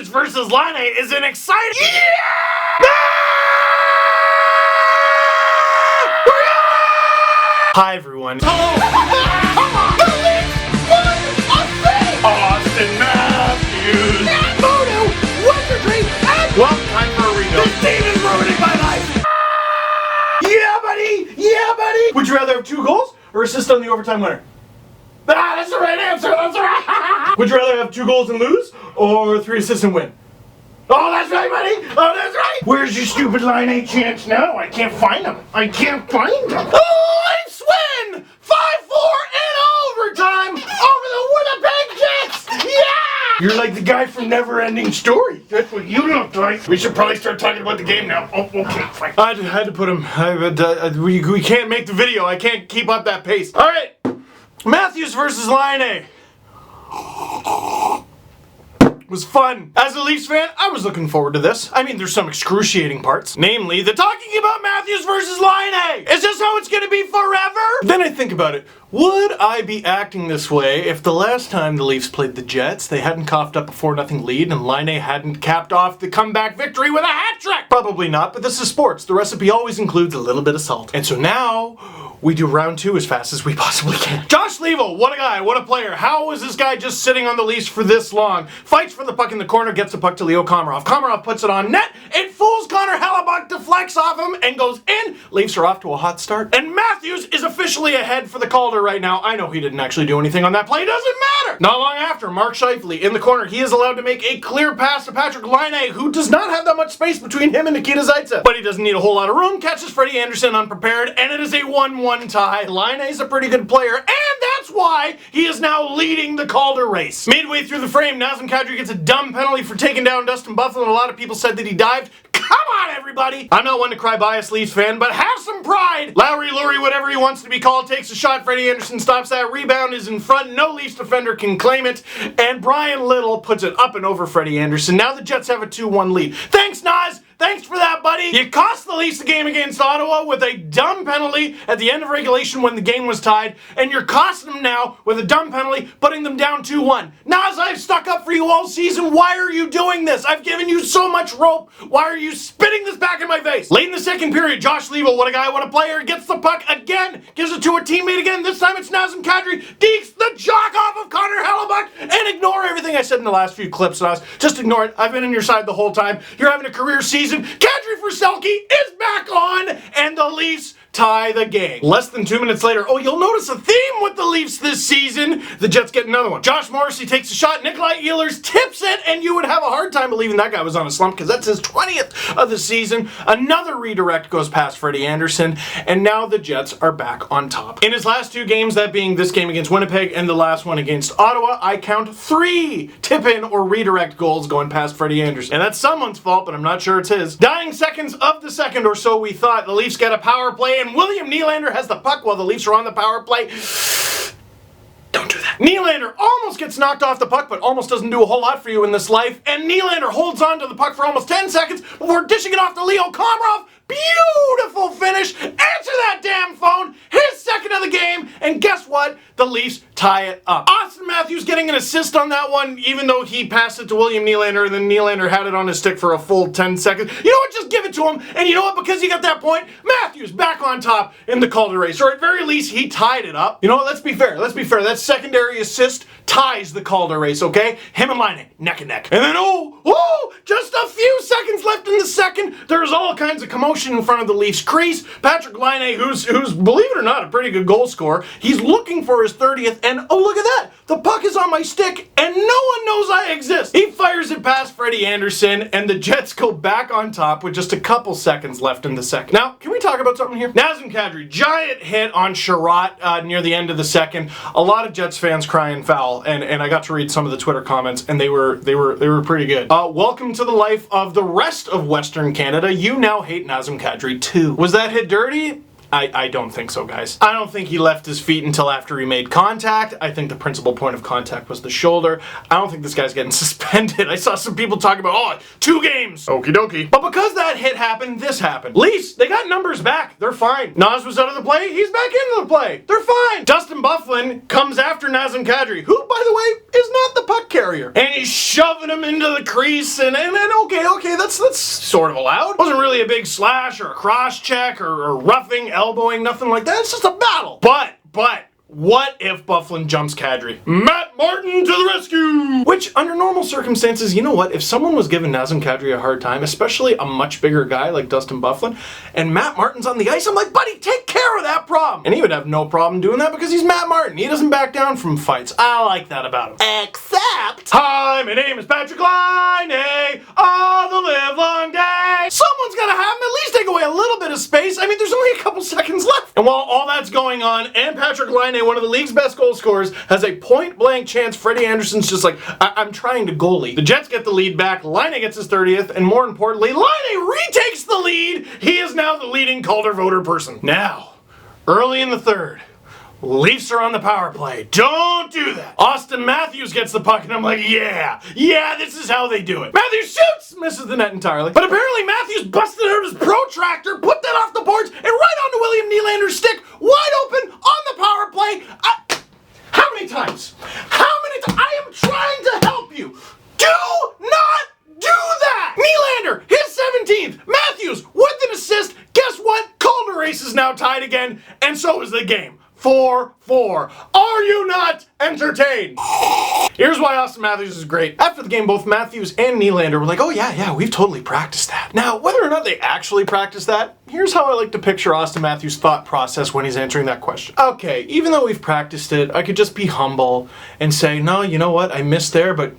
Matthews versus Laine is an exciting... Hi everyone. Auston Matthews. Well, time for a rebuild. This team is ruining my life. Yeah, buddy. Yeah, buddy. Would you rather have 2 goals or assist on the overtime winner? Ah, that's the right answer. That's right. Would you rather have 2 goals and lose or 3 assists and win? Oh, that's right, buddy. Oh, that's right. Where's your stupid Laine chance now? I can't find him. I can't find him. Oh, Leafs win 5-4 in overtime over the Winnipeg Jets. Yeah. You're like the guy from Never-Ending Story. That's what you look like. We should probably start talking about the game now. Oh, okay, fine. I had to put him. We can't make the video. I can't keep up that pace. All right. Matthews versus Laine. Was fun. As a Leafs fan, I was looking forward to this. I mean, there's some excruciating parts. Namely, the talking about Matthews versus Laine. Is this how it's gonna be forever? Then I think about it. Would I be acting this way if the last time the Leafs played the Jets, they hadn't coughed up a 4-0 lead and Laine hadn't capped off the comeback victory with a hat trick? Probably not, but this is sports. The recipe always includes a little bit of salt. And so now, we do round 2 as fast as we possibly can. Josh Leivo, what a guy, what a player. How is this guy just sitting on the Leafs for this long? Fights for the puck in the corner, gets the puck to Leo Komarov. Komarov puts it on net, it fools Connor Hellebuyck, deflects off him, and goes in. Leafs are off to a hot start. And Matthews is officially ahead for the Calder right now. I know he didn't actually do anything on that play, doesn't matter. Not long after, Mark Scheifele in the corner, he is allowed to make a clear pass to Patrik Laine, who does not have that much space between him and Nikita Zaitsev. But he doesn't need a whole lot of room, catches Freddie Anderson unprepared, and it is a 1-1 tie. Laine's a pretty good player, and that's why he is now leading the Calder race. Midway through the frame, Nazem Kadri gets a dumb penalty for taking down Dustin Buffalo, and a lot of people said that he dived. Come on, everybody! I'm not one to cry bias Leafs fan, but have some pride! Lowry, Lurie, whatever he wants to be called, takes a shot. Freddie Anderson stops that. Rebound is in front. No Leafs defender can claim it. And Brian Little puts it up and over Freddie Anderson. Now the Jets have a 2-1 lead. Thanks, Naz! Thanks for that, buddy. You cost the Leafs the game against Ottawa with a dumb penalty at the end of regulation when the game was tied, and you're costing them now with a dumb penalty, putting them down 2-1. Naz, I've stuck up for you all season. Why are you doing this? I've given you so much rope. Why are you spitting this back in my face? Late in the second period, Josh Leivo, what a guy, what a player, gets the puck again, gives it to a teammate again. This time it's Nazem Kadri, dekes the jock off of Connor Hellebuyck, and ignore everything I said in the last few clips, Naz. Just ignore it. I've been on your side the whole time. You're having a career season. Kadri for Selke is back on, and the Leafs tie the game. Less than 2 minutes later, oh, you'll notice a theme with the Leafs this season. The Jets get another one. Josh Morrissey takes a shot, Nikolai Ehlers tips it, and you would have a hard time believing that guy was on a slump because that's his 20th of the season. Another redirect goes past Freddie Anderson, and now the Jets are back on top. In his last 2 games, that being this game against Winnipeg and the last one against Ottawa, I count 3 tip-in or redirect goals going past Freddie Anderson. And that's someone's fault, but I'm not sure it's his. Dying seconds of the second or so, we thought the Leafs get a power play, and William Nylander has the puck while the Leafs are on the power play. Don't do that. Nylander almost gets knocked off the puck, but almost doesn't do a whole lot for you in this life. And Nylander holds on to the puck for almost 10 seconds before dishing it off to Leo Komarov. Beautiful finish. Answer that damn phone. His second of the game. And guess what? The Leafs tie it up. Auston Matthews getting an assist on that one, even though he passed it to William Nylander, and then Nylander had it on his stick for a full 10 seconds. You know what? Just give it to him. And you know what? Because he got that point, Matthews back on top in the Calder race. Or at very least, he tied it up. You know what? Let's be fair. Let's be fair. That secondary assist ties the Calder race, okay? Him and Laine, neck and neck. And then, just a few seconds left in the second. There's all kinds of commotion in front of the Leafs crease. Patrik Laine, who's believe it or not, a pretty good goal scorer. He's looking for his 30th, and oh, look at that. The puck is on my stick, and no one knows I exist. He fires it past Freddie Anderson, and the Jets go back on top with just a couple seconds left in the second. Now, can we talk about something here? Nazem Kadri, giant hit on Sherratt near the end of the second. A lot of Jets fans crying foul, and I got to read some of the Twitter comments, and they were pretty good. Welcome to the life of the rest of Western Canada. You now hate Nazem Kadri too. Was that hit dirty? I don't think so, guys. I don't think he left his feet until after he made contact. I think the principal point of contact was the shoulder. I don't think this guy's getting suspended. I saw some people talking about, oh, 2 games. Okie dokie. But because that hit happened, this happened. Leafs, they got numbers back. They're fine. Nas was out of the play. He's back into the play. They're fine. Dustin Byfuglien comes after Nazem Kadri, who, by the way, is not the puck carrier. And he's shoving him into the crease, and okay, that's sort of allowed. Wasn't really a big slash or a cross check or roughing, elbowing, nothing like that. It's just a battle. But, what if Byfuglien jumps Kadri? Matt Martin to the rescue! Which, under normal circumstances, you know what? If someone was giving Nazem Kadri a hard time, especially a much bigger guy like Dustin Byfuglien, and Matt Martin's on the ice, I'm like, buddy, take care of that problem! And he would have no problem doing that because he's Matt Martin. He doesn't back down from fights. I like that about him. Except... Hi, my name is Patrik Laine. All the live long day. Someone's gotta have him at least take away a little bit of space. I mean, there's only a couple seconds left. And while all that's going on, and Patrik Laine, one of the league's best goal scorers, has a point-blank chance. Freddie Anderson's just like, I'm trying to goalie. The Jets get the lead back, Laine gets his 30th, and more importantly, Laine retakes the lead. He is now the leading Calder voter person. Now, early in the third, Leafs are on the power play. Don't do that. Auston Matthews gets the puck, and I'm like, yeah, this is how they do it. Matthews shoots, misses the net entirely. But apparently Matthews busted out his protractor, put that off the boards, and right onto William Nylander's stick, wide open on the power play. How many times? I am trying to help you. Do not do that. Nylander, his 17th. Matthews with an assist. Guess what? Calder race is now tied again, and so is the game. 4-4. Are you not entertained? Here's why Auston Matthews is great. After the game, both Matthews and Nylander were like, oh yeah, we've totally practiced that. Now, whether or not they actually practiced that, here's how I like to picture Auston Matthews' thought process when he's answering that question. Okay, even though we've practiced it, I could just be humble and say, no, you know what, I missed there, but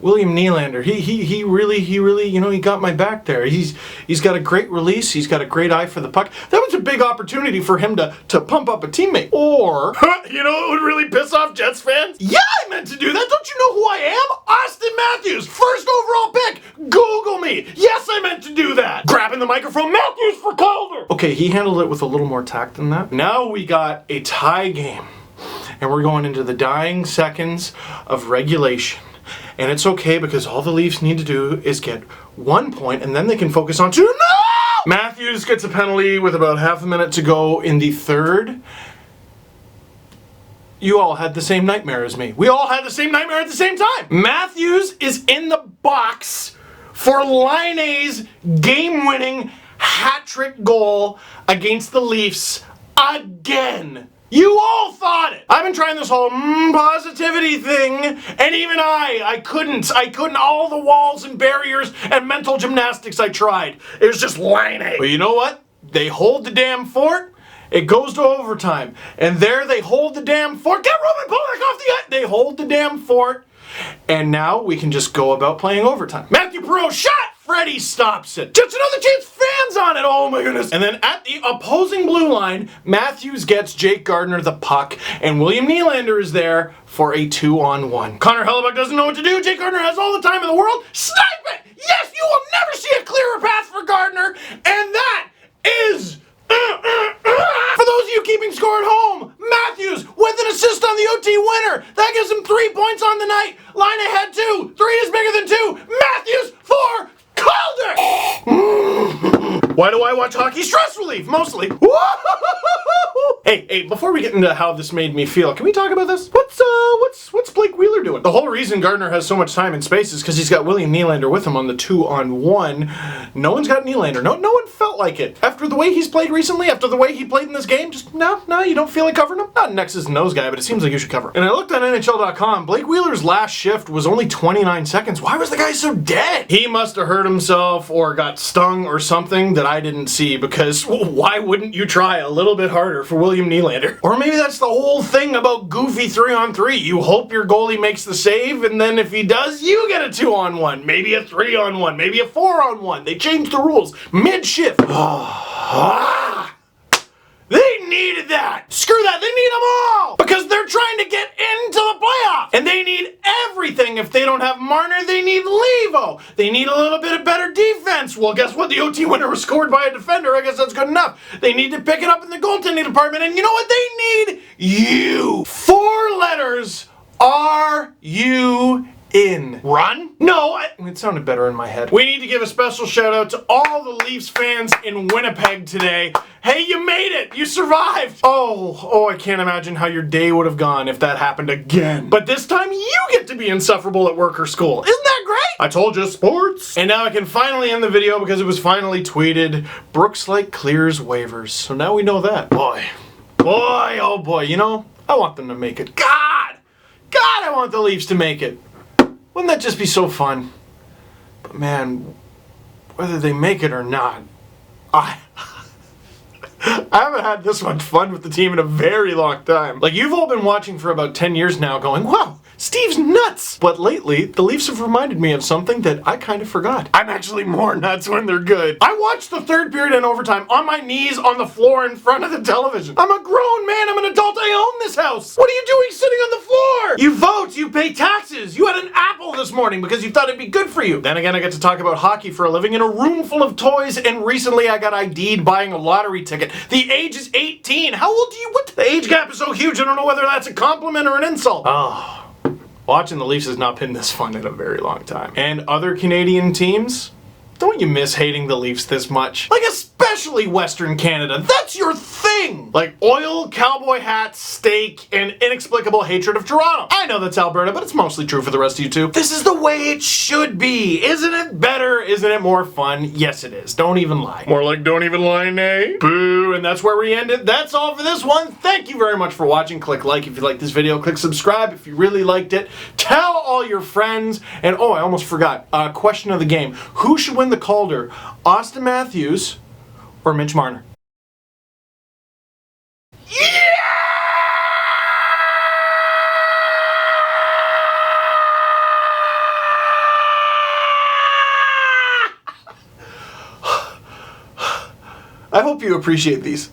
William Nylander, he really, you know, he got my back there. He's got a great release. He's got a great eye for the puck. That was a big opportunity for him to pump up a teammate. Or, you know what would really piss off Jets fans? Yeah, I meant to do that. Don't you know who I am? Auston Matthews, first overall pick. Google me. Yes, I meant to do that. Grabbing the microphone, Matthews for Calder. Okay, he handled it with a little more tact than that. Now we got a tie game, and we're going into the dying seconds of regulation. And it's okay because all the Leafs need to do is get 1 point and then they can focus on 2. No! Matthews gets a penalty with about half a minute to go in the third. You all had the same nightmare as me. We all had the same nightmare at the same time. Matthews is in the box for Laine's game-winning hat-trick goal against the Leafs again. You all thought it! I've been trying this whole positivity thing, and even I couldn't. All the walls and barriers and mental gymnastics I tried. It was just Laine. But you know what? They hold the damn fort. It goes to overtime. And there they hold the damn fort. Get Roman Polak off the ice! They hold the damn fort. And now we can just go about playing overtime. Matthew Perreault shot! Freddie stops it. Just another chance, fans on it, oh my goodness. And then at the opposing blue line, Matthews gets Jake Gardiner the puck, and William Nylander is there for a 2-on-1. Connor Hellebuyck doesn't know what to do. Jake Gardiner has all the time in the world. Snipe it! Yes, you will never see a clearer path for Gardiner, and that is... For those of you keeping score at home, Matthews with an assist on the OT winner. That gives him 3 points on the night. Laine had 2. 3 is bigger than 2. Matthews for Calder! Why do I watch hockey? Stress relief, mostly. Hey, before we get into how this made me feel, can we talk about this? What's Blake Wheeler doing? The whole reason Gardiner has so much time and space is because he's got William Nylander with him on the 2-on-1. No one's got Nylander. No one felt like it. After the way he's played recently, after the way he played in this game, just no, you don't feel like covering him? Not an X's and O's guy, but it seems like you should cover him. And I looked on NHL.com, Blake Wheeler's last shift was only 29 seconds. Why was the guy so dead? He must have hurt himself or got stung or something that I didn't see, because why wouldn't you try a little bit harder for William Nylander? Or maybe that's the whole thing about goofy 3-on-3. You hope your goalie makes the save, and then if he does, you get a 2-on-1, maybe a 3-on-1, maybe a 4-on-1. They changed the rules mid-shift. They needed need that. Screw that. They need them all because they're trying to get into the playoffs. And they need everything. If they don't have Marner, they need Levo. They need a little bit of better defense. Well, guess what? The OT winner was scored by a defender. I guess that's good enough. They need to pick it up in the goaltending department. And you know what they need? You. 4 letters. Are you in? Run? No, it sounded better in my head. We need to give a special shout out to all the Leafs fans in Winnipeg today. Hey, you made it! You survived! Oh, I can't imagine how your day would have gone if that happened again. But this time you get to be insufferable at work or school. Isn't that great? I told you, sports. And now I can finally end the video because it was finally tweeted. Brooks Lake clears waivers. So now we know that. Boy, oh boy, you know, I want them to make it. God, I want the Leafs to make it. Wouldn't that just be so fun? But man, whether they make it or not, I haven't had this much fun with the team in a very long time. Like, you've all been watching for about 10 years now going, wow, Steve's nuts! But lately, the Leafs have reminded me of something that I kind of forgot. I'm actually more nuts when they're good. I watched the third period in overtime on my knees on the floor in front of the television. I'm a grown man, I'm an adult, I own this house! What are you doing sitting on the floor? You vote, you pay taxes, you had an apple this morning because you thought it'd be good for you. Then again, I get to talk about hockey for a living in a room full of toys, and recently I got ID'd buying a lottery ticket. The age is 18. How old do you? What? The age gap is so huge, I don't know whether that's a compliment or an insult. Oh. Watching the Leafs has not been this fun in a very long time. And other Canadian teams? Don't you miss hating the Leafs this much? Like, especially Western Canada. That's your thing! Like oil, cowboy hats, steak, and inexplicable hatred of Toronto. I know that's Alberta, but it's mostly true for the rest of you too. This is the way it should be. Isn't it better? Isn't it more fun? Yes, it is. Don't even lie. More like don't even lie, nay. Boo, and that's where we end it. That's all for this one. Thank you very much for watching. Click like if you liked this video. Click subscribe if you really liked it. Tell all your friends. And oh, I almost forgot. Question of the game. Who should win the Calder? Auston Matthews or Mitch Marner? Yeah! I hope you appreciate these.